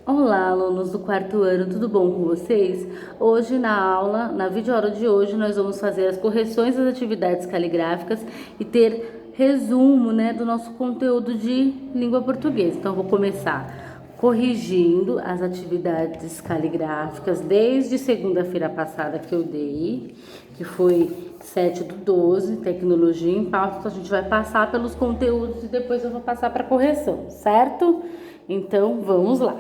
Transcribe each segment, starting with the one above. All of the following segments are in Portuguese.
Olá, alunos do quarto ano, tudo bom com vocês? Hoje na videoaula de hoje, nós vamos fazer as correções das atividades caligráficas e ter resumo, do nosso conteúdo de língua portuguesa. Então, eu vou começar corrigindo as atividades caligráficas desde segunda-feira passada que eu dei, que foi 7/12, tecnologia em pauta. Então, a gente vai passar pelos conteúdos e depois eu vou passar para correção, certo? Então, vamos lá.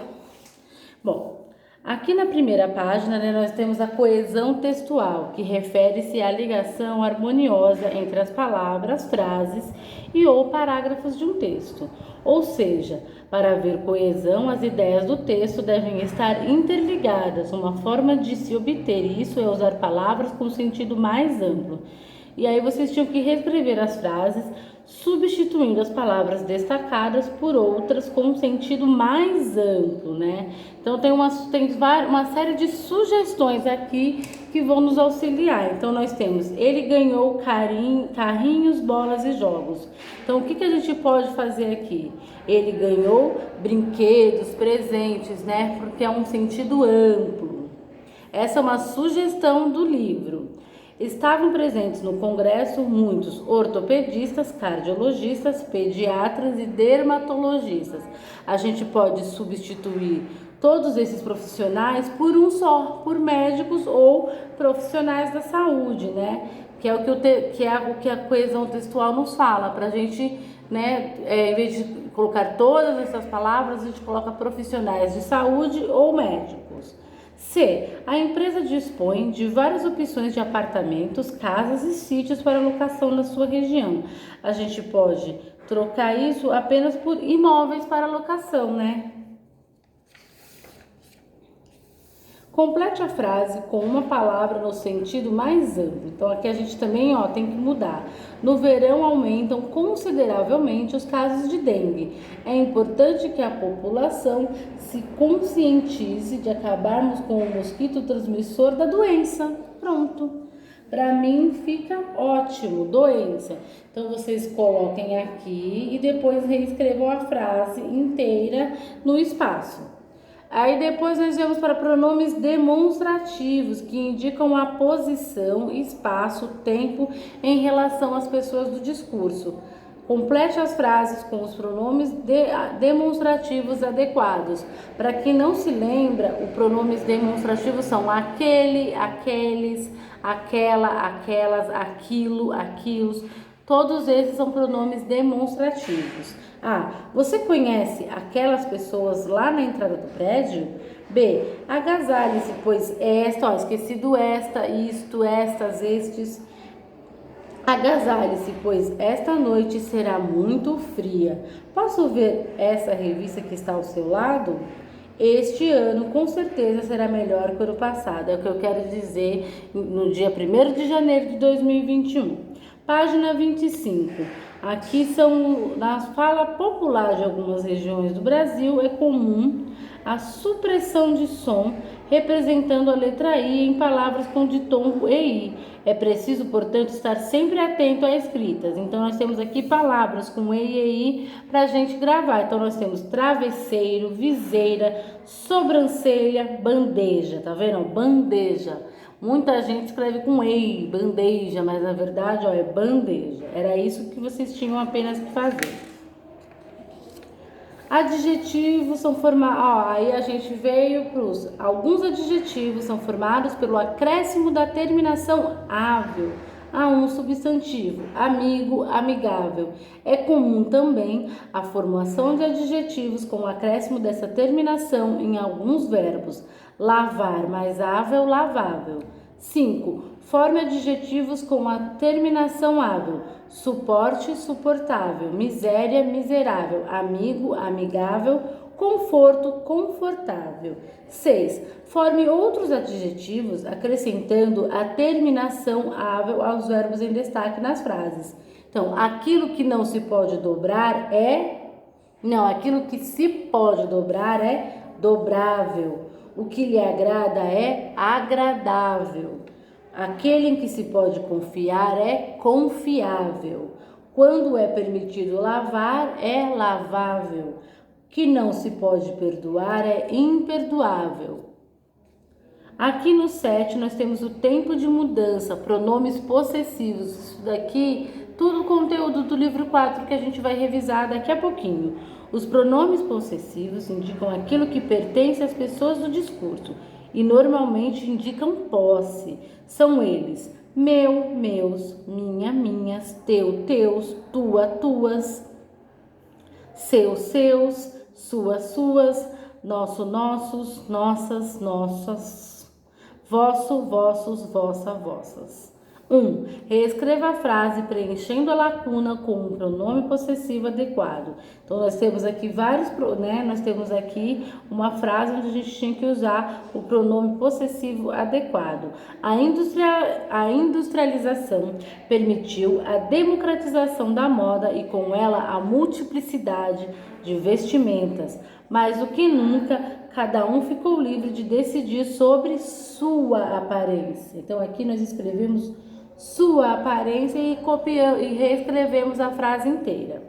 Bom, aqui na primeira página, nós temos a coesão textual, que refere-se à ligação harmoniosa entre as palavras, frases e ou parágrafos de um texto. Ou seja, para haver coesão, as ideias do texto devem estar interligadas. Uma forma de se obter isso é usar palavras com sentido mais amplo. E aí vocês tinham que reescrever as frases, substituindo as palavras destacadas por outras com um sentido mais amplo, né? Então tem uma série de sugestões aqui que vão nos auxiliar. Então nós temos: ele ganhou carrinhos, bolas e jogos. Então o que a gente pode fazer aqui? Ele ganhou brinquedos, presentes, né? Porque é um sentido amplo. Essa é uma sugestão do livro. Estavam presentes no congresso muitos ortopedistas, cardiologistas, pediatras e dermatologistas. A gente pode substituir todos esses profissionais por um só, por médicos ou profissionais da saúde, né? Que é o que a coesão textual nos fala, para a gente, em vez de colocar todas essas palavras, a gente coloca profissionais de saúde ou médicos. C. A empresa dispõe de várias opções de apartamentos, casas e sítios para locação na sua região. A gente pode trocar isso apenas por imóveis para locação, né? Complete a frase com uma palavra no sentido mais amplo. Então, aqui a gente também tem que mudar. No verão, aumentam consideravelmente os casos de dengue. É importante que a população se conscientize de acabarmos com o mosquito transmissor da doença. Pronto. Para mim fica ótimo, doença. Então, vocês coloquem aqui e depois reescrevam a frase inteira no espaço. Aí depois nós vamos para pronomes demonstrativos, que indicam a posição, espaço, tempo em relação às pessoas do discurso. Complete as frases com os pronomes demonstrativos adequados. Para quem não se lembra, os pronomes demonstrativos são aquele, aqueles, aquela, aquelas, aquilo, aquilos. Todos esses são pronomes demonstrativos. A. Você conhece aquelas pessoas lá na entrada do prédio? B. Agasalhe-se, pois esquecido esta, isto, estas, estes. Agasalhe-se, pois esta noite será muito fria. Posso ver essa revista que está ao seu lado? Este ano com certeza será melhor que o ano passado. É o que eu quero dizer no dia 1º de janeiro de 2021. Página 25. Aqui na fala popular de algumas regiões do Brasil, é comum a supressão de som representando a letra I em palavras com ditongo EI. É preciso, portanto, estar sempre atento a escritas. Então, nós temos aqui palavras com EI e EI para a gente gravar. Então, nós temos travesseiro, viseira, sobrancelha, bandeja. Tá vendo? Bandeja. Muita gente escreve com EI, bandeja, mas na verdade, é bandeja. Era isso que vocês tinham apenas que fazer. Adjetivos são formados, aí a gente veio para alguns adjetivos são formados pelo acréscimo da terminação ável a um substantivo, amigo, amigável. É comum também a formação de adjetivos com o acréscimo dessa terminação em alguns verbos. Lavar mais ável, lavável. 5. Forme adjetivos com a terminação ável. Suporte, suportável. Miséria, miserável. Amigo, amigável. Conforto, confortável. 6. Forme outros adjetivos acrescentando a terminação ável aos verbos em destaque nas frases. Então, aquilo que não se pode dobrar aquilo que se pode dobrar é dobrável. O que lhe agrada é agradável. Aquele em que se pode confiar é confiável. Quando é permitido lavar, é lavável. que não se pode perdoar é imperdoável. Aqui no 7 nós temos o tempo de mudança, pronomes possessivos. Isso daqui, tudo conteúdo do livro 4 que a gente vai revisar daqui a pouquinho. Os pronomes possessivos indicam aquilo que pertence às pessoas do discurso e normalmente indicam posse. São eles: meu, meus, minha, minhas, teu, teus, tua, tuas, seus, seus, suas, suas, nosso, nossos, nossas, nossas, vosso, vossos, vossa, vossas. 1. Reescreva a frase preenchendo a lacuna com um pronome possessivo adequado. Então, nós temos aqui nós temos aqui uma frase onde a gente tinha que usar o pronome possessivo adequado. A industrialização permitiu a democratização da moda e com ela a multiplicidade de vestimentas, mais do que nunca, cada um ficou livre de decidir sobre sua aparência. Então, aqui nós escrevemos sua aparência e copiamos e reescrevemos a frase inteira.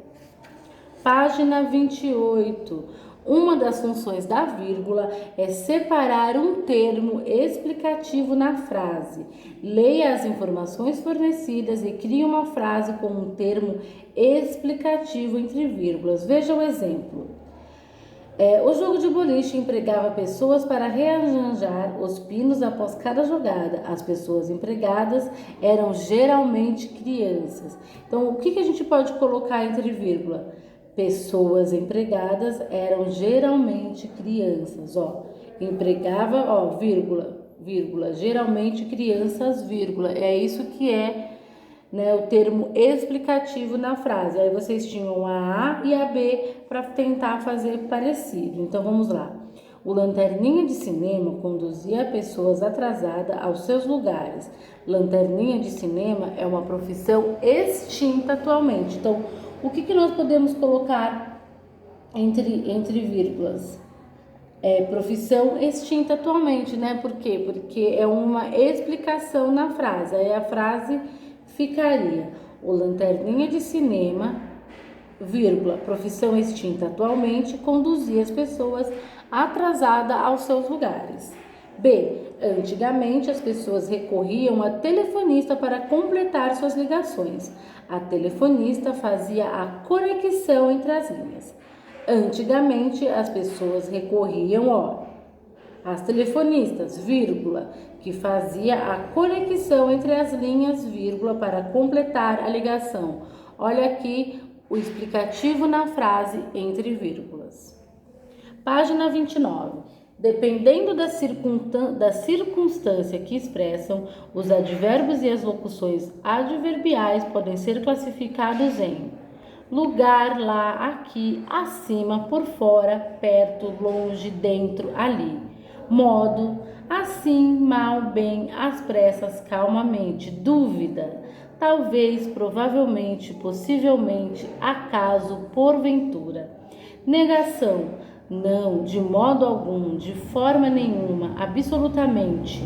Página 28. Uma das funções da vírgula é separar um termo explicativo na frase. Leia as informações fornecidas e crie uma frase com um termo explicativo entre vírgulas. Veja o exemplo. O jogo de boliche empregava pessoas para rearranjar os pinos após cada jogada. As pessoas empregadas eram geralmente crianças. Então, o que a gente pode colocar entre vírgula? Pessoas empregadas eram geralmente crianças. Empregava, vírgula, geralmente crianças, vírgula. É isso que é, o termo explicativo na frase. Aí vocês tinham a A e a B para tentar fazer parecido. Então vamos lá. O lanterninha de cinema conduzia pessoas atrasadas aos seus lugares. Lanterninha de cinema é uma profissão extinta atualmente. Então, o que nós podemos colocar entre vírgulas? Profissão extinta atualmente, né? Por quê? Porque é uma explicação na frase. Aí a frase ficaria: o lanterninha de cinema, vírgula, profissão extinta atualmente, conduzia as pessoas atrasadas aos seus lugares. B. Antigamente as pessoas recorriam a telefonista para completar suas ligações. A telefonista fazia a conexão entre as linhas. Antigamente as pessoas recorriam às telefonistas, vírgula, que fazia a conexão entre as linhas, vírgula, para completar a ligação. Olha aqui o explicativo na frase entre vírgulas. Página 29. Dependendo da circunstância que expressam, os advérbios e as locuções adverbiais podem ser classificados em lugar, lá, aqui, acima, por fora, perto, longe, dentro, ali. Modo: assim, mal, bem, às pressas, calmamente. Dúvida: talvez, provavelmente, possivelmente, acaso, porventura. Negação: não, de modo algum, de forma nenhuma, absolutamente.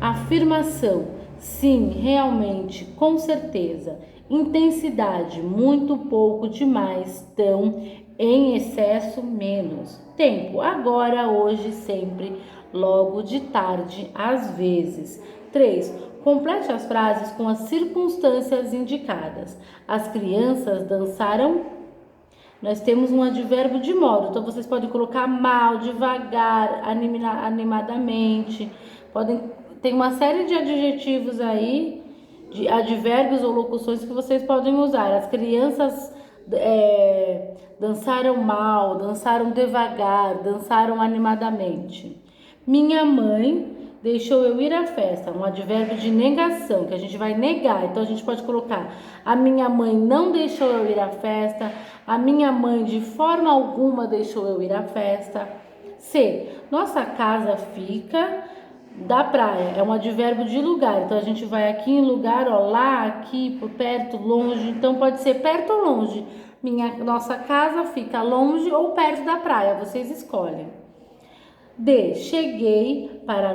Afirmação: sim, realmente, com certeza. Intensidade: muito, pouco, demais, tão, em excesso, menos. Tempo: agora, hoje, sempre, logo, de tarde, às vezes. 3. Complete as frases com as circunstâncias indicadas. As crianças dançaram. Nós temos um advérbio de modo, então vocês podem colocar mal, devagar, animadamente. Tem uma série de adjetivos aí, de advérbios ou locuções que vocês podem usar. As crianças dançaram mal, dançaram devagar, dançaram animadamente. Minha mãe deixou eu ir à festa, um advérbio de negação, que a gente vai negar. Então a gente pode colocar: a minha mãe não deixou eu ir à festa, a minha mãe de forma alguma deixou eu ir à festa. C. Nossa casa fica da praia, é um advérbio de lugar. Então a gente vai aqui em lugar, lá, aqui, por perto, longe. Então pode ser perto ou longe. Nossa casa fica longe ou perto da praia, vocês escolhem. D. Cheguei para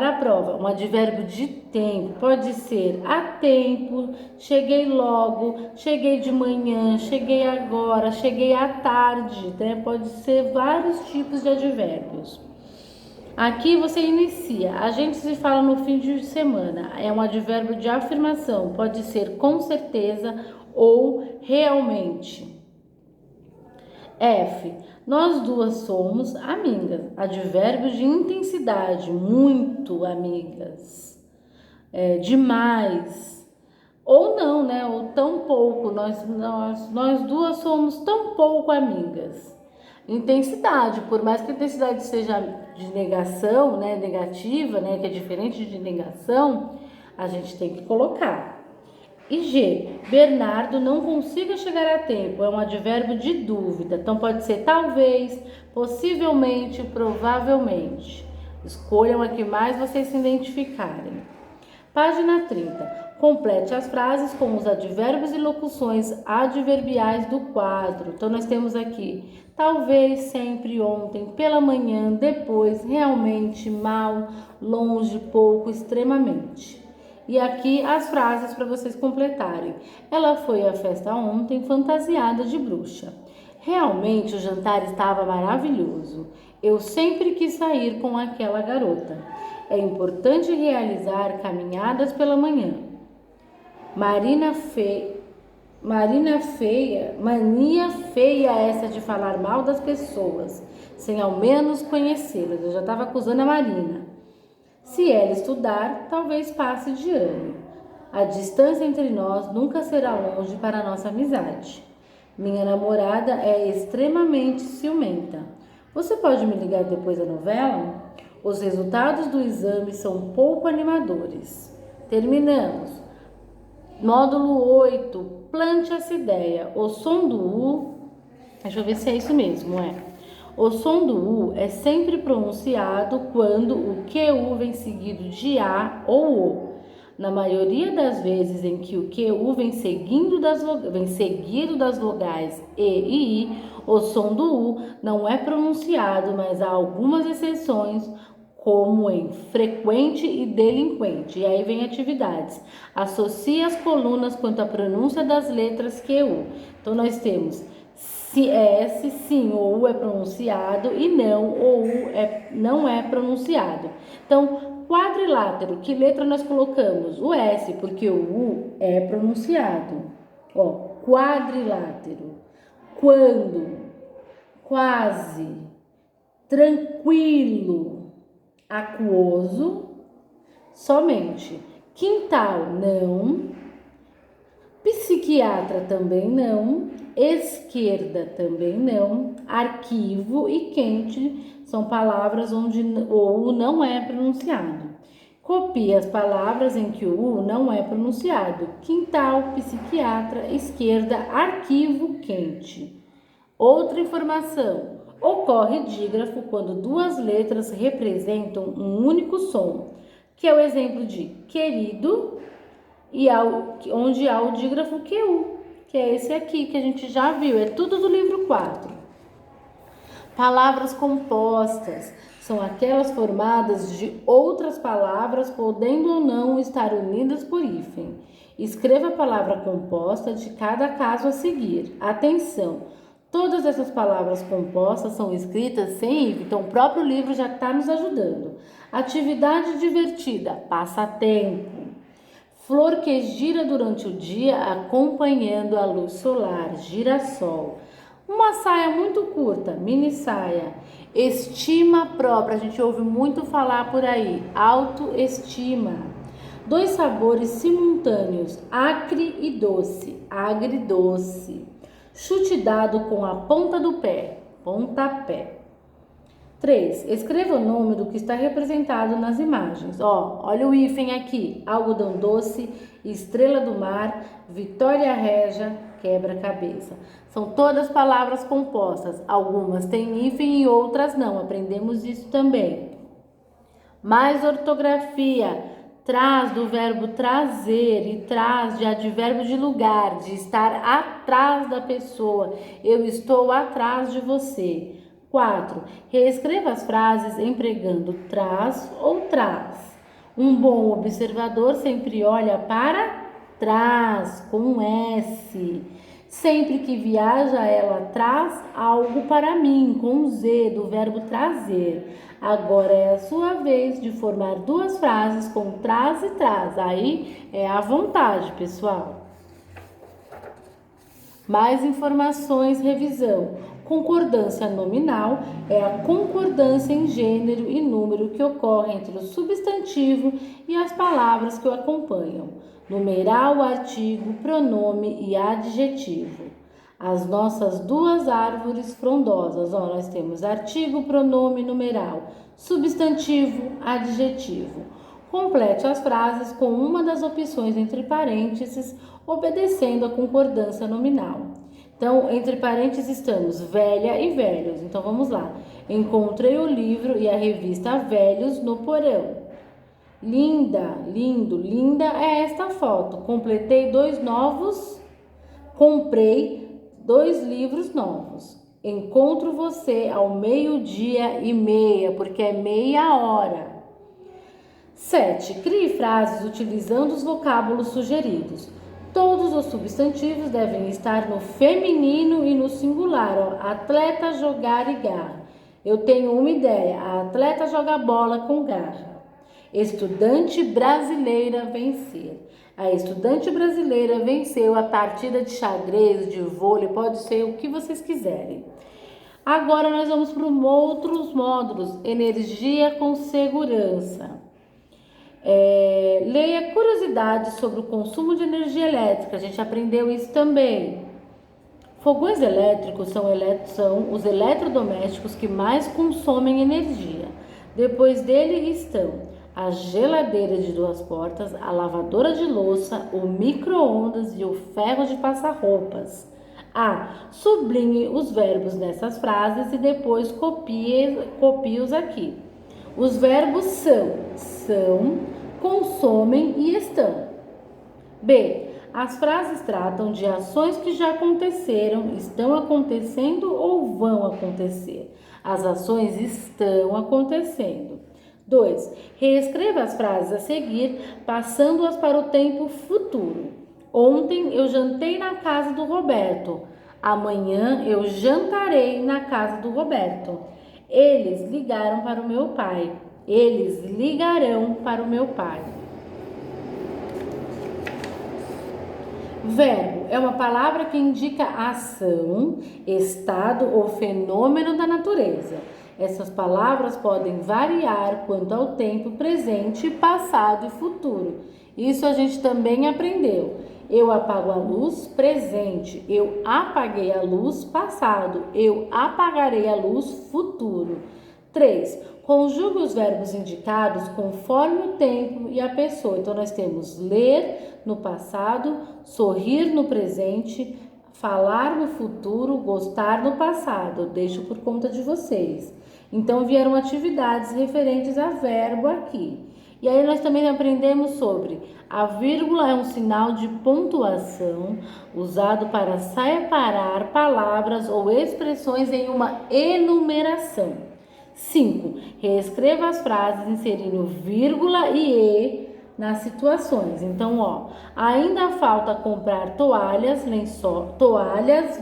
a prova. Um advérbio de tempo pode ser a tempo, cheguei logo, cheguei de manhã, cheguei agora, cheguei à tarde, né? Pode ser vários tipos de advérbios. Aqui você inicia. A gente se fala no fim de semana. É um advérbio de afirmação. Pode ser com certeza ou realmente. F. Nós duas somos amigas. Advérbio de intensidade. Muito amigas. Demais. Ou não, né? Ou tão pouco. Nós duas somos tão pouco amigas. Intensidade. Por mais que a intensidade seja de negação, né? Negativa, né? Que é diferente de negação, a gente tem que colocar. E G, Bernardo não consiga chegar a tempo, é um advérbio de dúvida, então pode ser talvez, possivelmente, provavelmente. Escolham a que mais vocês se identificarem. Página 30. Complete as frases com os advérbios e locuções adverbiais do quadro. Então nós temos aqui talvez, sempre, ontem, pela manhã, depois, realmente, mal, longe, pouco, extremamente. E aqui as frases para vocês completarem. Ela foi à festa ontem fantasiada de bruxa. Realmente o jantar estava maravilhoso. Eu sempre quis sair com aquela garota. É importante realizar caminhadas pela manhã. Mania feia essa de falar mal das pessoas, sem ao menos conhecê-las. Eu já estava acusando a Marina. Se ela estudar, talvez passe de ano. A distância entre nós nunca será longe para a nossa amizade. Minha namorada é extremamente ciumenta. Você pode me ligar depois da novela? Os resultados do exame são pouco animadores. Terminamos. Módulo 8. Plante essa ideia. O som do U... Deixa eu ver se é isso mesmo, O som do U é sempre pronunciado quando o QU vem seguido de A ou O. Na maioria das vezes em que o QU vem seguido das vogais E e I, o som do U não é pronunciado, mas há algumas exceções, como em frequente e delinquente. E aí vem atividades. Associe as colunas quanto à pronúncia das letras QU. Então nós temos se S, sim, ou U é pronunciado e não, ou U não é pronunciado. Então, quadrilátero, que letra nós colocamos? O S, porque o U é pronunciado. Quadrilátero. Quando, quase, tranquilo, aquoso, somente. Quintal, não. Psiquiatra também não, esquerda também não, arquivo e quente são palavras onde o U não é pronunciado. Copie as palavras em que o U não é pronunciado: quintal, psiquiatra, esquerda, arquivo, quente. Outra informação: ocorre dígrafo quando duas letras representam um único som, que é o exemplo de querido, e onde há o dígrafo QU, que é esse aqui que a gente já viu, é tudo do livro 4. Palavras compostas são aquelas formadas de outras palavras, podendo ou não estar unidas por hífen. Escreva a palavra composta de cada caso a seguir. Atenção! Todas essas palavras compostas são escritas sem hífen, então o próprio livro já está nos ajudando. Atividade divertida, passatempo. Flor que gira durante o dia acompanhando a luz solar, girassol. Uma saia muito curta, mini saia. Estima própria, a gente ouve muito falar por aí, autoestima. Dois sabores simultâneos, acre e doce, agridoce. Chute dado com a ponta do pé, pontapé. 3. Escreva o nome do que está representado nas imagens. Olha o hífen aqui. Algodão doce, estrela do mar, Vitória Régia, quebra-cabeça. São todas palavras compostas. Algumas têm hífen e outras não. Aprendemos isso também. Mais ortografia. Traz do verbo trazer e traz de advérbio de lugar, de estar atrás da pessoa. Eu estou atrás de você. 4. Reescreva as frases empregando traz ou traz. Um bom observador sempre olha para trás, com um S. Sempre que viaja, ela traz algo para mim, com um Z, do verbo trazer. Agora é a sua vez de formar duas frases com traz e traz. Aí é à vontade, pessoal. Mais informações, revisão. Concordância nominal é a concordância em gênero e número que ocorre entre o substantivo e as palavras que o acompanham. Numeral, artigo, pronome e adjetivo. As nossas duas árvores frondosas. Nós temos artigo, pronome, numeral, substantivo, adjetivo. Complete as frases com uma das opções entre parênteses, obedecendo a concordância nominal. Então, entre parênteses estamos velha e velhos. Então, vamos lá. Encontrei o livro e a revista Velhos no porão. Linda, lindo, linda é esta foto. Comprei 2 livros novos. Encontro você ao 12:30, porque é meia hora. 7. Crie frases utilizando os vocábulos sugeridos. Todos os substantivos devem estar no feminino e no singular. Atleta, jogar e garra. Eu tenho uma ideia. A atleta joga bola com garra. Estudante brasileira vencer. A estudante brasileira venceu a partida de xadrez, de vôlei, pode ser o que vocês quiserem. Agora nós vamos para outros módulos. Energia com segurança. Leia curiosidades sobre o consumo de energia elétrica. A gente aprendeu isso também. Fogões elétricos são os eletrodomésticos que mais consomem energia. Depois dele estão a geladeira de 2 portas, a lavadora de louça, o micro-ondas e o ferro de passar roupas. Sublinhe os verbos nessas frases e depois copie-os aqui. Os verbos são, consomem e estão. B. As frases tratam de ações que já aconteceram, estão acontecendo ou vão acontecer. As ações estão acontecendo. 2. Reescreva as frases a seguir, passando-as para o tempo futuro. Ontem eu jantei na casa do Roberto. Amanhã eu jantarei na casa do Roberto. Eles ligaram para o meu pai. Eles ligarão para o meu pai. Verbo é uma palavra que indica ação, estado ou fenômeno da natureza. Essas palavras podem variar quanto ao tempo presente, passado e futuro. Isso a gente também aprendeu. Eu apago a luz, presente. Eu apaguei a luz, passado. Eu apagarei a luz, futuro. 3. Conjugue os verbos indicados conforme o tempo e a pessoa. Então, nós temos ler no passado, sorrir no presente, falar no futuro, gostar no passado. Eu deixo por conta de vocês. Então, vieram atividades referentes a verbo aqui. E aí, nós também aprendemos sobre a vírgula é um sinal de pontuação usado para separar palavras ou expressões em uma enumeração. 5. Reescreva as frases inserindo vírgula e nas situações. Então, ainda falta comprar toalhas,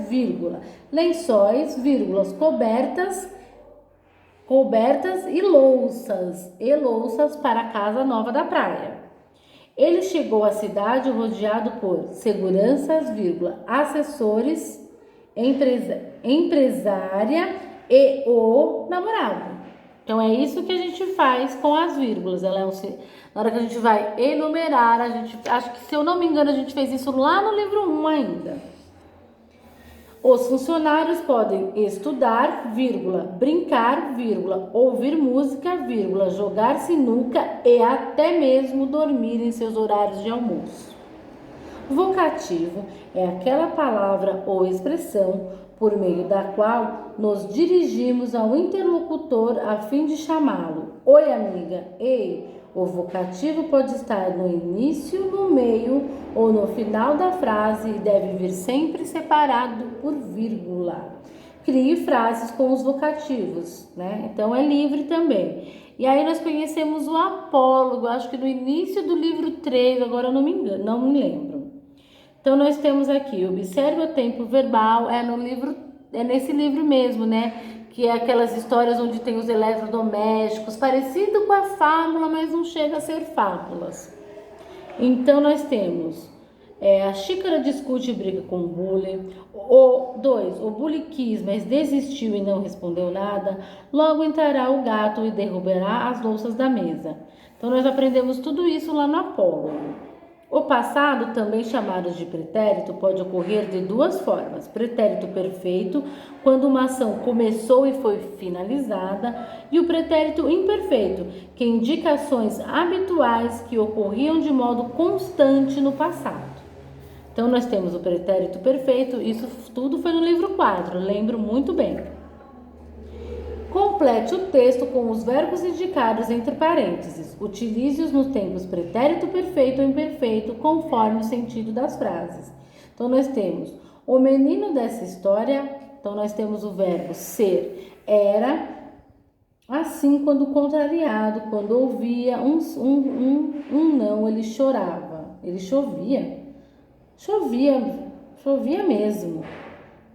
vírgula, lençóis, vírgulas, cobertas e louças para a casa nova da praia. Ele chegou à cidade rodeado por seguranças, vírgula, assessores, empresária e o namorado. Então, é isso que a gente faz com as vírgulas. Na hora que a gente vai enumerar, acho que, se eu não me engano, a gente fez isso lá no livro 1 ainda. Os funcionários podem estudar, vírgula, brincar, vírgula, ouvir música, vírgula, jogar sinuca e até mesmo dormir em seus horários de almoço. Vocativo é aquela palavra ou expressão por meio da qual nos dirigimos ao interlocutor a fim de chamá-lo. Oi, amiga. Ei. O vocativo pode estar no início, no meio ou no final da frase e deve vir sempre separado por vírgula. crie frases com os vocativos, né? Então é livre também. E aí nós conhecemos o apólogo, acho que no início do livro 3, agora eu não me engano, não me lembro. Então nós temos aqui, observe o tempo verbal, é nesse livro mesmo, né? Que é aquelas histórias onde tem os eletrodomésticos, parecido com a fábula, mas não chega a ser fábulas. Então nós temos a xícara discute e briga com o bully. O bully quis, mas desistiu e não respondeu nada. Logo entrará o gato e derrubará as louças da mesa. Então nós aprendemos tudo isso lá no apólogo. O passado, também chamado de pretérito, pode ocorrer de duas formas. Pretérito perfeito, quando uma ação começou e foi finalizada, e o pretérito imperfeito, que indica ações habituais que ocorriam de modo constante no passado. Então, nós temos o pretérito perfeito, isso tudo foi no livro 4, lembro muito bem. Complete o texto com os verbos indicados entre parênteses. Utilize-os nos tempos pretérito perfeito ou imperfeito, conforme o sentido das frases. Então, nós temos o menino dessa história. Então, nós temos o verbo ser, era. Assim, quando contrariado, quando ouvia um não, ele chorava. Ele chovia. Chovia mesmo.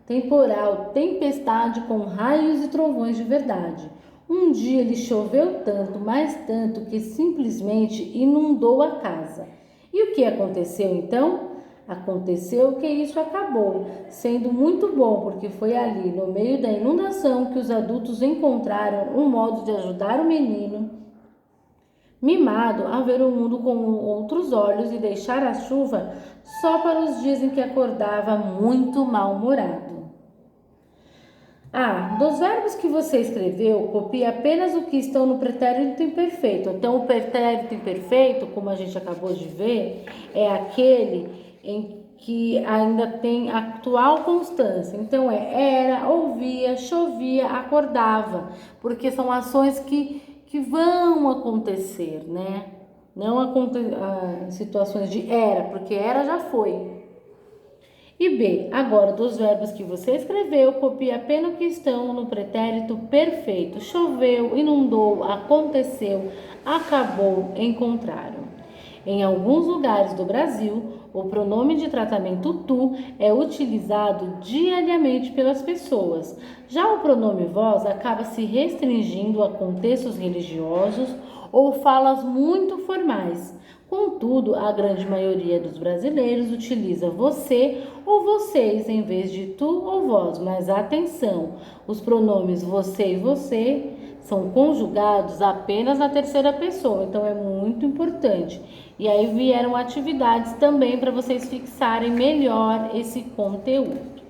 Temporal, tempestade com raios e trovões de verdade. Um dia ele choveu tanto, mas tanto, que simplesmente inundou a casa. E o que aconteceu então? Aconteceu que isso acabou sendo muito bom, porque foi ali, no meio da inundação, que os adultos encontraram um modo de ajudar o menino mimado a ver o mundo com outros olhos e deixar a chuva só para os dias em que acordava muito mal-humorado. Dos verbos que você escreveu, copie apenas o que estão no pretérito imperfeito. Então, o pretérito imperfeito, como a gente acabou de ver, é aquele em que ainda tem atual constância. Então, era, ouvia, chovia, acordava, porque são ações que vão acontecer, né? Não situações de era, porque era já foi. E B, agora dos verbos que você escreveu, copie apenas o que estão no pretérito perfeito. Choveu, inundou, aconteceu, acabou, encontraram. Em alguns lugares do Brasil, o pronome de tratamento tu é utilizado diariamente pelas pessoas. Já o pronome vós acaba se restringindo a contextos religiosos ou falas muito formais. Contudo, a grande maioria dos brasileiros utiliza você ou vocês em vez de tu ou vós. Mas atenção, os pronomes você e você são conjugados apenas na terceira pessoa, então é muito importante. E aí vieram atividades também para vocês fixarem melhor esse conteúdo.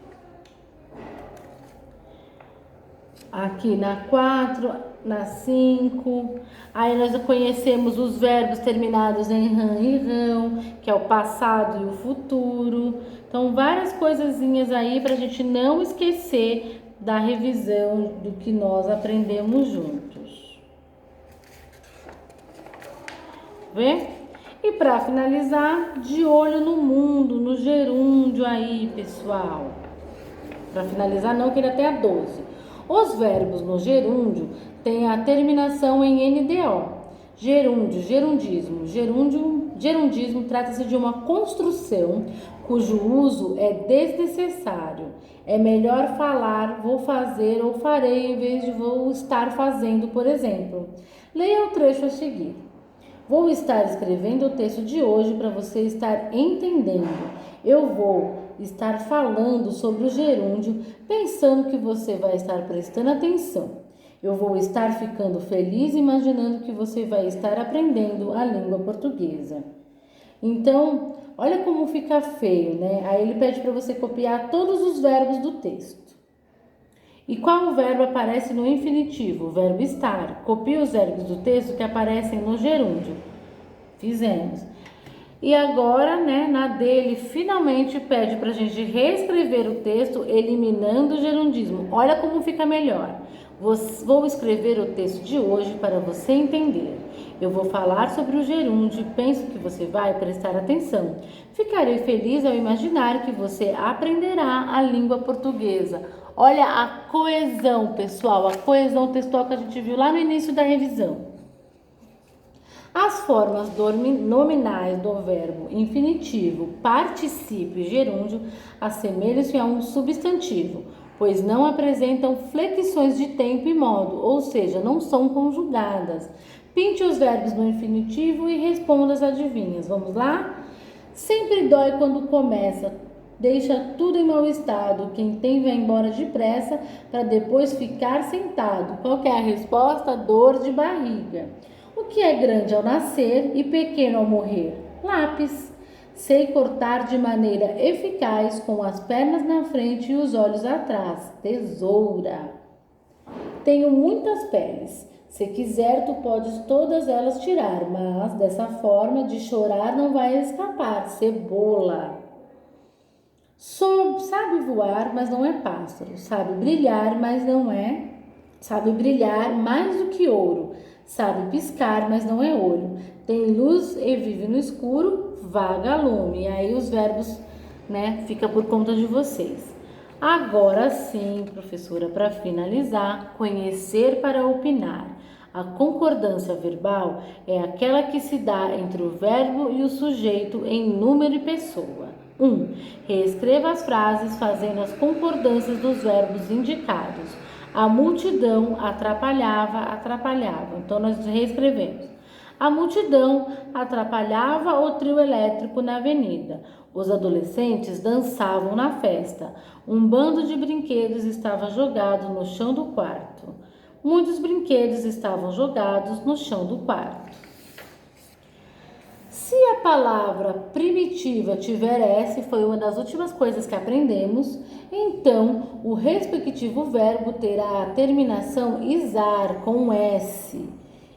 Aqui na 4, na 5, aí nós conhecemos os verbos terminados em rã e rão, que é o passado e o futuro. Então, várias coisinhas aí para a gente não esquecer da revisão do que nós aprendemos juntos. Vê? E para finalizar, de olho no mundo, no gerúndio aí, pessoal. Para finalizar, não, que ele até a 12. Os verbos no gerúndio têm a terminação em NDO. Gerúndio, gerundismo. Gerundismo trata-se de uma construção cujo uso é desnecessário. É melhor falar vou fazer ou farei em vez de vou estar fazendo, por exemplo. Leia o trecho a seguir. Vou estar escrevendo o texto de hoje para você estar entendendo. Eu vou estar falando sobre o gerúndio, pensando que você vai estar prestando atenção. Eu vou estar ficando feliz imaginando que você vai estar aprendendo a língua portuguesa. Então, olha como fica feio, né? Aí ele pede para você copiar todos os verbos do texto. E qual verbo aparece no infinitivo? O verbo estar. Copie os verbos do texto que aparecem no gerúndio. Fizemos. E agora, né, na dele, finalmente pede para a gente reescrever o texto, eliminando o gerundismo. Olha como fica melhor. Vou escrever o texto de hoje para você entender. Eu vou falar sobre o gerúndio e penso que você vai prestar atenção. Ficarei feliz ao imaginar que você aprenderá a língua portuguesa. Olha a coesão, pessoal, a coesão textual que a gente viu lá no início da revisão. As formas nominais do verbo infinitivo, particípio e gerúndio assemelham-se a um substantivo, pois não apresentam flexões de tempo e modo, ou seja, não são conjugadas. Pinte os verbos no infinitivo e responda as adivinhas. Vamos lá? Sempre dói quando começa. Deixa tudo em mau estado. Quem tem vai embora depressa para depois ficar sentado. Qual que é a resposta? Dor de barriga. O que é grande ao nascer e pequeno ao morrer? Lápis. Sei cortar de maneira eficaz com as pernas na frente e os olhos atrás. Tesoura. Tenho muitas peles. Se quiser, tu podes todas elas tirar, mas dessa forma de chorar não vai escapar. Cebola. Sabe voar, mas não é pássaro. Sabe brilhar, mas não é. Sabe brilhar mais do que ouro. Sabe piscar, mas não é olho. Tem luz e vive no escuro, vagalume. E aí os verbos, né, fica por conta de vocês. Agora sim, professora, para finalizar, conhecer para opinar. A concordância verbal é aquela que se dá entre o verbo e o sujeito em número e pessoa. 1. Reescreva as frases fazendo as concordâncias dos verbos indicados. A multidão atrapalhava. Então, nós reescrevemos. A multidão atrapalhava o trio elétrico na avenida. Os adolescentes dançavam na festa. Um bando de brinquedos estava jogado no chão do quarto. Muitos brinquedos estavam jogados no chão do quarto. Se a palavra primitiva tiver S, foi uma das últimas coisas que aprendemos, então o respectivo verbo terá a terminação isar com S.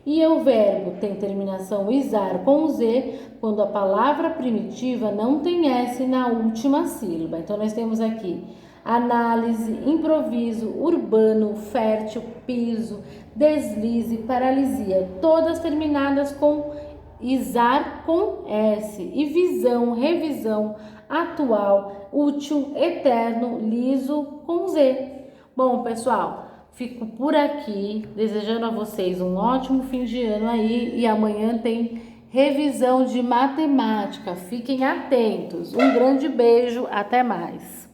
E o verbo tem terminação isar com Z quando a palavra primitiva não tem S na última sílaba. Então, nós temos aqui análise, improviso, urbano, fértil, piso, deslize, paralisia, todas terminadas com isar com S. E visão, revisão, atual, útil, eterno, liso com Z. Bom, pessoal, fico por aqui, desejando a vocês um ótimo fim de ano aí e amanhã tem revisão de matemática. Fiquem atentos. Um grande beijo, até mais.